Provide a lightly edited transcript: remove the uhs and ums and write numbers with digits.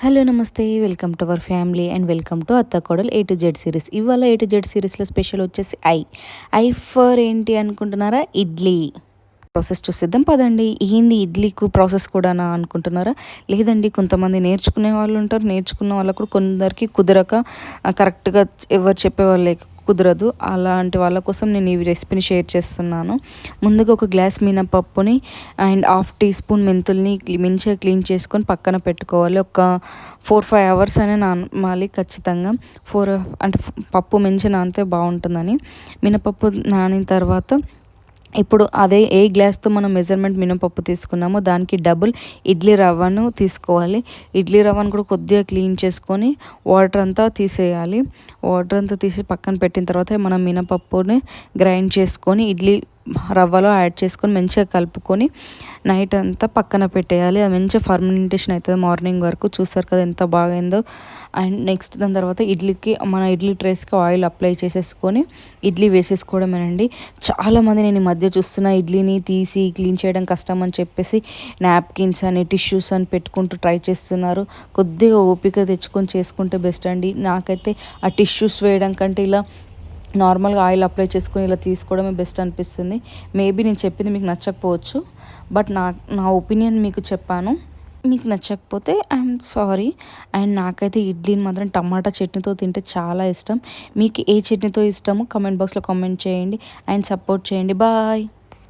Hello నమస్తే welcome to our family and welcome to అత్త కోడలు A to Z సిరీస్. ఇవాళ A to Z సిరీస్లో స్పెషల్ వచ్చేసి ఐ ఫర్ ఏంటి అనుకుంటున్నారా? ఇడ్లీ ప్రాసెస్ చూసేద్దాం పదండి. ఏంది ఇడ్లీకు ప్రాసెస్ కూడానా అనుకుంటున్నారా? లేదండి, కొంతమంది నేర్చుకునే వాళ్ళు ఉంటారు, నేర్చుకున్న వాళ్ళకు కూడా కొందరికి కుదరక కరెక్ట్గా ఎవరు చెప్పేవాళ్ళు కుదరదు. అలాంటి వాళ్ళ కోసం నేను ఈ రెసిపీని షేర్ చేస్తున్నాను. ముందుగా ఒక గ్లాస్ మినపప్పుని అండ్ హాఫ్ టీ స్పూన్ మెంతుల్ని మంచిగా క్లీన్ చేసుకొని పక్కన పెట్టుకోవాలి. ఒక 4-5 అవర్స్ అయినా నానాలి ఖచ్చితంగా. అంటే పప్పు మంచిగా నానితే బాగుంటుందని. మినపప్పు నానిన తర్వాత ఇప్పుడు అదే ఏ గ్లాస్తో మనం మెజర్మెంట్ మినపప్పు తీసుకున్నామో దానికి డబుల్ ఇడ్లీ రవ్వను తీసుకోవాలి. ఇడ్లీ రవ్వను కూడా కొద్దిగా క్లీన్ చేసుకొని వాటర్ అంతా తీసేయాలి. వాటర్ అంతా తీసి పక్కన పెట్టిన తర్వాత మనం మినపప్పుని గ్రైండ్ చేసుకొని ఇడ్లీ రవ్వలో యాడ్ చేసుకొని మంచిగా కలుపుకొని నైట్ అంతా పక్కన పెట్టేయాలి. అది మంచిగా ఫర్మెంటేషన్ అవుతుంది మార్నింగ్ వరకు. చూస్తారు కదా ఎంత బాగైందో. అండ్ నెక్స్ట్ దాని తర్వాత మన ఇడ్లీ ట్రేస్కి ఆయిల్ అప్లై చేసేసుకొని ఇడ్లీ వేసేసుకోవడమేనండి. చాలామంది నేను ఈ మధ్య చూస్తున్న ఇడ్లీని తీసి క్లీన్ చేయడం కష్టం అని చెప్పేసి నాప్కిన్స్ అని టిష్యూస్ అని పెట్టుకుంటూ ట్రై చేస్తున్నారు. కొద్దిగా ఓపిక తెచ్చుకొని చేసుకుంటే బెస్ట్ అండి. నాకైతే ఆ టిష్యూస్ వేయడం కంటే ఇలా నార్మల్గా ఆయిల్ అప్లై చేసుకొని ఇలా తీసుకోవడమే బెస్ట్ అనిపిస్తుంది. మేబీ నేను చెప్పింది మీకు నచ్చకపోవచ్చు, బట్ నా ఒపీనియన్ మీకు చెప్పాను. మీకు నచ్చకపోతే ఐఎమ్ సారీ. అండ్ నాకైతే ఇడ్లీని మాత్రం టమాటా చట్నీతో తింటే చాలా ఇష్టం. మీకు ఏ చట్నీతో ఇష్టమో కామెంట్ బాక్స్లో కామెంట్ చేయండి అండ్ సపోర్ట్ చేయండి. బాయ్.